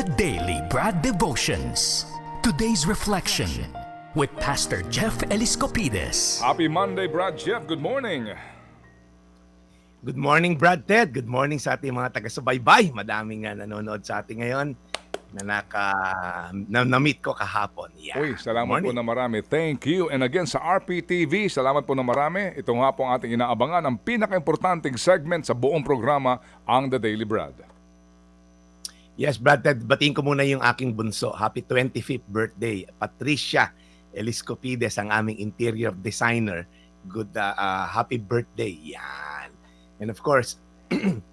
The Daily Brad Devotions. Today's reflection with Pastor Jeff Eliscopides. Happy Monday, Brad Jeff. Good morning. Good morning, Brad Ted. Good morning sa ating mga taga-subaybay. Madaming nanonood sa ating ngayon na na-meet ko kahapon. Yeah. Uy, salamat po na marami. Thank you. And again, sa RPTV, salamat po na marami. Ito nga po ang ating inaabangan, ang pinaka-importanting segment sa buong programa, ang The Daily Brad. Yes, Brad Ted, batiin ko muna yung aking bunso. Happy 25th birthday. Patricia Eliscopides, ang aming interior designer. Good, happy birthday. Yan. And of course,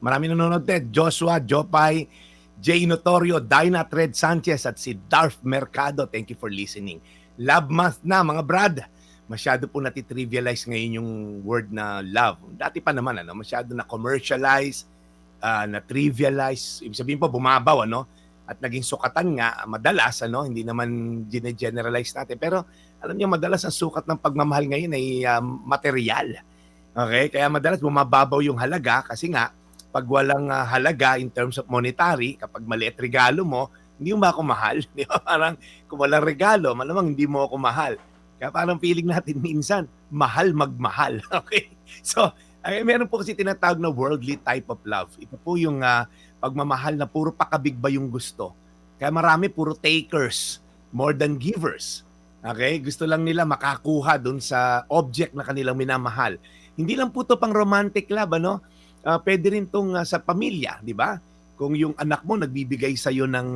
marami nanonood, Ted. Joshua, Jopay, Jay Notorio, Dinah Red Sanchez, at si Darth Mercado. Thank you for listening. Love month na, mga Brad. Masyado po natitrivialize ngayon yung word na love. Dati pa naman, masyado na commercialize, na trivialize, ibig sabihin po bumabaw, at naging sukatan nga madalas, hindi naman gine-generalize natin, pero alam niyo, madalas ang sukat ng pagmamahal ngayon ay material. Okay, kaya madalas bumababaw yung halaga kasi nga pag walang halaga in terms of monetary, kapag maliit regalo mo, hindi mo ba ako mahal? Di ba? Parang kung walang regalo, malamang hindi mo ako mahal. Kaya parang feeling natin minsan mahal magmahal. Okay, so meron po kasi tinatawag na worldly type of love. Ito po yung pagmamahal na puro pakabig ba yung gusto. Kaya marami puro takers more than givers. Okay? Gusto lang nila makakuha dun sa object na kanilang minamahal. Hindi lang po ito pang romantic love, pwede rin itong sa pamilya, di ba? Kung yung anak mo nagbibigay sa iyo ng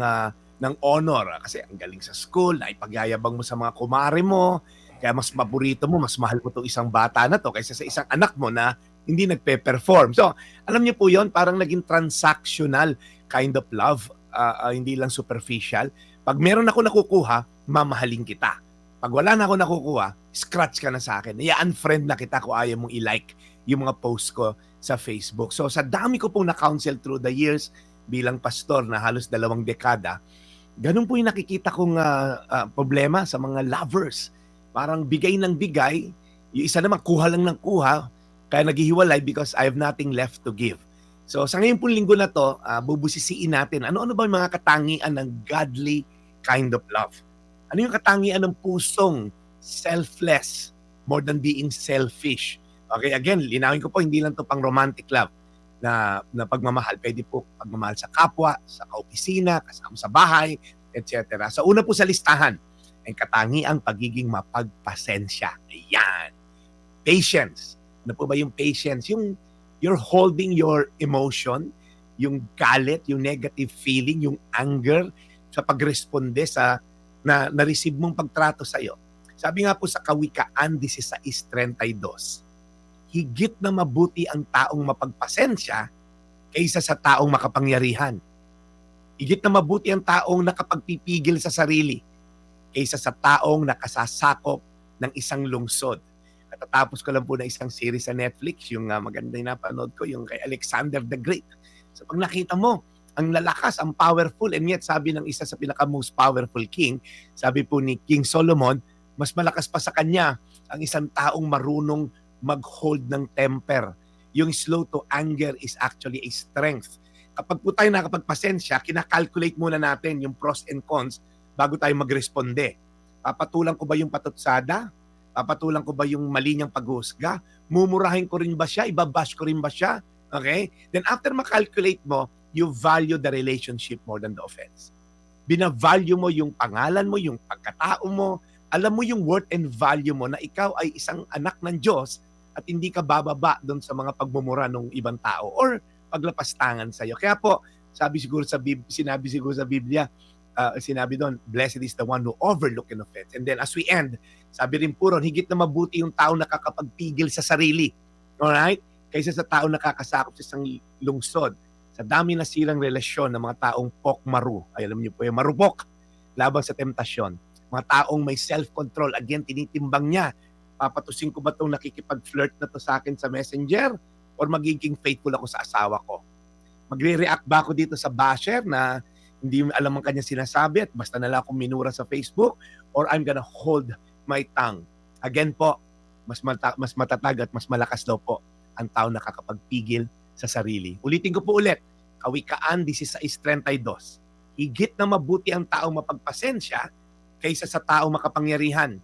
honor, kasi ang galing sa school, naipagyayabang mo sa mga kumare mo, kaya mas paborito mo, mas mahal mo itong isang bata na to kaysa sa isang anak mo na hindi nagpe-perform. So, alam niyo po yon, parang naging transactional kind of love, hindi lang superficial. Pag meron ako nakukuha, mamahalin kita. Pag wala na ako nakukuha, scratch ka na sa akin. I-unfriend na kita kung ayaw mong i-like yung mga post ko sa Facebook. So, sa dami ko pong na-counsel through the years bilang pastor na halos 2 dekada, ganun po yung nakikita kong problema sa mga lovers. Parang bigay ng bigay, yung isa naman kuha lang ng kuha, kaya naghihiwalay because I have nothing left to give. So sa ngayon pong linggo na to, bubusisiin natin, ano-ano ba yung mga katangian ng godly kind of love? Ano yung katangian ng pusong selfless more than being selfish? Okay, again, linawin ko po, hindi lang to pang romantic love na pagmamahal. Pwede po pagmamahal sa kapwa, sa kaopisina, kasama sa bahay, etc. So una po sa listahan, ang katangiang pagiging mapagpasensya. Ayan. Patience. Ano po ba yung patience? Yung you're holding your emotion, yung galit, yung negative feeling, yung anger sa pagresponde sa na-receive mong pagtrato sa iyo. Sabi nga po sa Kawikaan 16:32, higit na mabuti ang taong mapagpasensya kaysa sa taong makapangyarihan. Higit na mabuti ang taong nakapagpipigil sa sarili kaysa sa taong nakasasakop ng isang lungsod. Katatapos ko lang po na isang series sa Netflix, yung maganda yung napanood ko, yung kay Alexander the Great. So pag nakita mo, ang lalakas, ang powerful, and yet sabi ng isa sa pinaka-most powerful king, sabi po ni King Solomon, mas malakas pa sa kanya ang isang taong marunong mag-hold ng temper. Yung slow to anger is actually a strength. Kapag po tayo nakapagpasensya, kinakalculate muna natin yung pros and cons bago tayo magresponde. Papatulan ko ba yung patutsada? Papatulan ko ba yung mali niyang paghuhusga? Mumurahin ko rin ba siya? Ibabash ko rin ba siya? Okay? Then after makalculate mo, you value the relationship more than the offense. Binavalue mo yung pangalan mo, yung pagkatao mo, alam mo yung worth and value mo na ikaw ay isang anak ng Diyos at hindi ka bababa doon sa mga pagmumura ng ibang tao or paglapastangan sa iyo. Kaya po, sinabi siguro sa Biblia, sinabi doon, blessed is the one who overlook an offense. And then as we end, sabi rin po ron, higit na mabuti yung tao nakakapagpigil sa sarili. Alright? Kaysa sa tao nakakasakop sa isang lungsod. Sa dami na silang relasyon ng mga taong pokmaru. Ay, alam niyo po yung marupok. Laban sa temptasyon. Mga taong may self-control. Again, tinitimbang niya. Papatusin ko ba itong nakikipag-flirt na to sa akin sa messenger? Or magiging faithful ako sa asawa ko? Magre-react ba ako dito sa basher na hindi alam ang kanya sinasabi at basta na lang akong minura sa Facebook? Or I'm gonna hold my tongue? Again po, mas matatag at mas malakas daw po ang tao nakakapagpigil sa sarili. Ulitin ko po ulit, Kawikaan 16:32. higit na mabuti ang taong mapagpasensya kaysa sa taong makapangyarihan.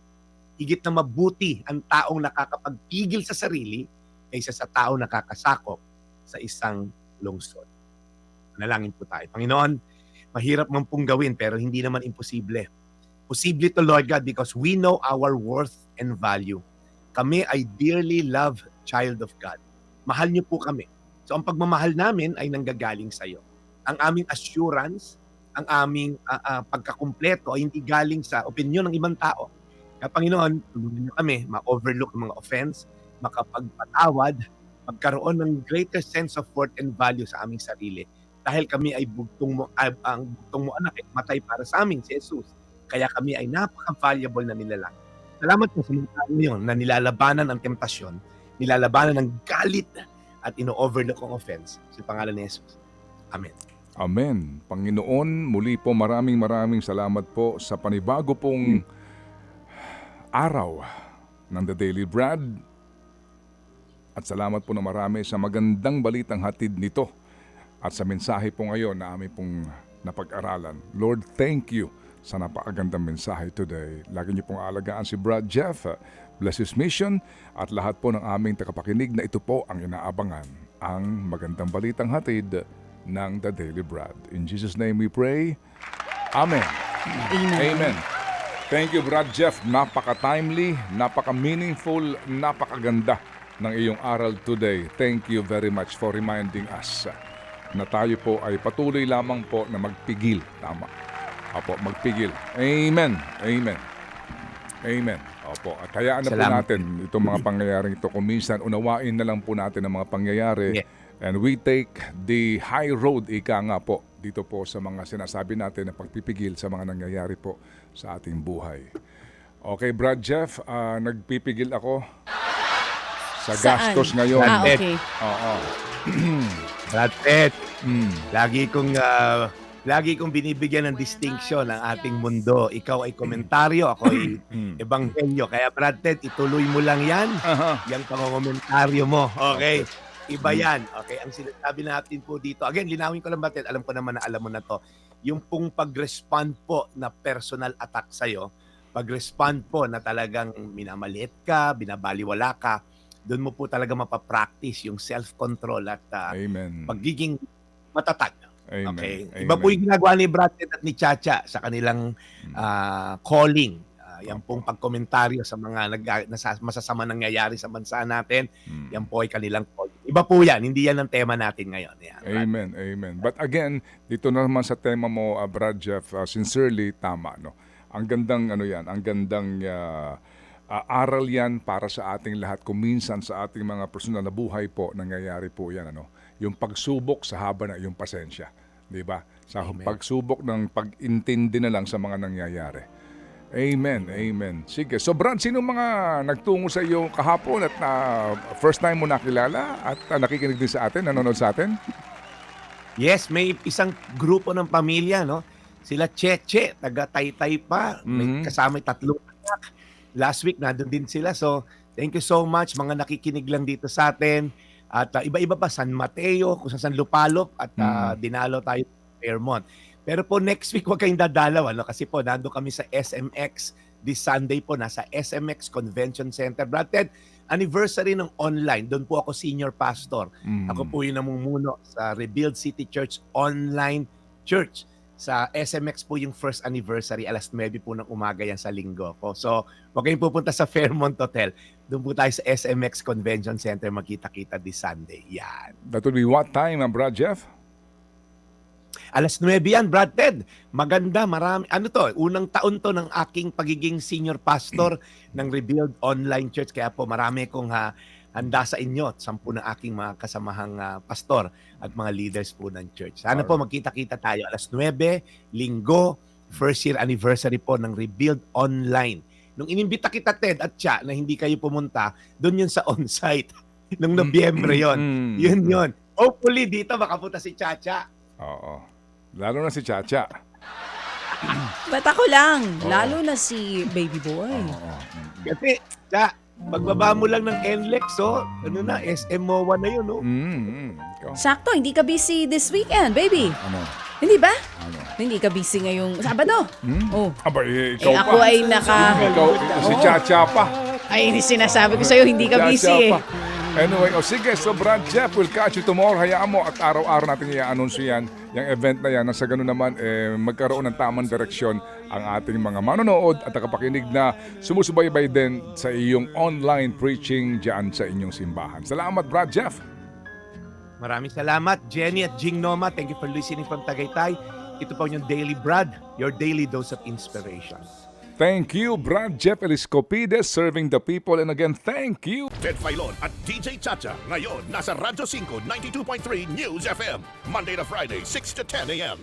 Higit na mabuti ang taong nakakapagpigil sa sarili kaysa sa taong nakakasakop sa isang lungsod. Manalangin po tayo. Panginoon, mahirap man pong gawin pero hindi naman imposible. Posible to, Lord God, because we know our worth and value. Kami ay dearly loved child of God. Mahal niyo po kami. So ang pagmamahal namin ay nanggagaling sa iyo. Ang aming assurance, ang aming pagkakumpleto ay hindi galing sa opinyon ng ibang tao. Kaya Panginoon, tulungan niyo kami ma-overlook ang mga offense, makapagpatawad, magkaroon ng greater sense of worth and value sa aming sarili. Dahil kami ay ang bugtong mo anak at matay para sa amin, si Jesus. Kaya kami ay napaka-valuable na nilalang. Salamat po sa mga tao ngayon na nilalabanan ang temptasyon, nilalabanan ang galit at ino-overlook ang offense sa pangalan ni Jesus. Amen. Amen. Panginoon, muli po maraming salamat po sa panibago pong araw ng The Daily Bread. At salamat po na marami sa magandang balitang hatid nito at sa mensahe po ngayon na aming pong napag-aralan. Lord, thank you sa napakagandang mensahe today. Lagi niyo pong alagaan si Brad Jeff, bless his mission, at lahat po ng aming tagapakinig na ito po ang inaabangan, ang magandang balitang hatid ng The Daily Bread. In Jesus' name we pray. Amen. Amen. Amen. Thank you, Brad Jeff. Napaka-timely, napaka-meaningful, napakaganda ng iyong aral today. Thank you very much for reminding us na tayo po ay patuloy lamang po na magpigil. Tama. Opo, magpigil. Amen. Amen. Amen. Opo. At hayaan na po natin itong mga pangyayaring ito. Kung minsan, unawain na lang po natin ang mga pangyayari. Yeah. And we take the high road, ika nga po, dito po sa mga sinasabi natin na pagpipigil sa mga nangyayari po sa ating buhay. Okay, Brad Jeff, nagpipigil ako sa gastos ngayon. Okay. Oo. That's it. Lagi kong binibigyan ng distinction ang ating mundo. Ikaw ay komentaryo, ako ay ebanghelyo. Kaya Brad Ted, ituloy mo lang yan. Yung pangongomentaryo mo. Okay? Iba yan. Okay? Ang sinasabi natin po dito, again, linawin ko lang Brad Ted, alam ko naman na alam mo na to. Yung pong pag-respond po na personal attack sa'yo, pag-respond po na talagang minamaliit ka, binabaliwala ka, doon mo po talaga mapapractice yung self-control at Amen. pagiging matatag. Amen. Okay. Amen. Iba po yung ginagawa ni Brad Pitt at ni Chacha sa kanilang calling. Yan pong pagkomentaryo sa mga masasama nangyayari sa bansa natin. Yan po ay kanilang calling. Iba po yan. Hindi yan ang tema natin ngayon. Yan, Amen. Amen. But again, dito naman sa tema mo, Brad Jeff, sincerely, tama. No? Ang gandang, ang gandang aral yan para sa ating lahat. Kung minsan sa ating mga personal na buhay po, nangyayari po yan. Yung pagsubok sa haba na yung pasensya. Di ba? Sa pagsubok ng pag-intindi na lang sa mga nangyayari. Amen. Amen. Sige. So Brad, sino mga nagtungo sa iyo kahapon at first time mo nakilala at nakikinig din sa atin, nanonood sa atin? Yes, may isang grupo ng pamilya, no? Sila Cheche, taga Taytay pa. May kasama 3 anak. Last week, nandun din sila. So, thank you so much mga nakikinig lang dito sa atin. At iba-iba pa, San Mateo, kung sa San Lupalop, at dinalo tayo sa Fairmont. Pero po next week, huwag kayong dadalaw, kasi po nando kami sa SMX this Sunday po, nasa SMX Convention Center. Brad Ted, anniversary ng online. Doon po ako senior pastor. Ako po yung namumuno sa Rebuild City Church Online Church. Sa SMX po yung first anniversary, alas 9 po ng umaga yan sa linggo po. So, huwag kayong pupunta sa Fairmont Hotel. Doon po tayo sa SMX Convention Center, magkita-kita this Sunday. Yan. That will be what time, Brad Jeff? Alas 9 yan, Brad Ted. Maganda, marami. Unang taon to ng aking pagiging senior pastor ng Rebuild Online Church. Kaya po marami kong handa sa inyo at 10 na aking mga kasamahang pastor at mga leaders po ng church. Sana po magkita-kita tayo. Alas 9, linggo, first year anniversary po ng Rebuild Online. Nung inimbita kita, Ted at Cha, na hindi kayo pumunta, doon yun sa on-site. Nung Nobyembre yon. Yun. Hopefully, dito makapunta si Chacha. Oo. Lalo na si Chacha. Ba't ako lang? Lalo na si baby boy. Kasi, pagbaba mo lang ng NLEX, SM MOA na yun, no? Ikaw. Sakto, hindi ka busy this weekend, baby. Ano? Hindi ba? Ano? Hindi ka busy ngayong Sabado. Oh. Aba, ikaw pa. Ako ay Ikaw, si Oo. Chacha pa. Ay, hindi sinasabi ko sa'yo, hindi ka busy eh. Pa. Anyway, sige, so Brad Jeff, we'll catch you tomorrow. Hayaan mo at araw-araw natin i-announce yan, yung event na yan. Nasa ganun naman, magkaroon ng tamang direksyon ang ating mga manonood at nakapakinig na sumusubaybay din sa iyong online preaching dyan sa inyong simbahan. Salamat, Brad Jeff. Maraming salamat, Jenny at Jing Noma. Thank you for listening from Tagaytay. Ito po yung Daily Brad, your daily dose of inspiration. Thank you, Brad Jeff Eliscopides, serving the people. And again, thank you. Ted Filon at DJ Chacha. Ngayon, nasa Radyo 5, 92.3 News FM. Monday to Friday, 6 to 10 a.m.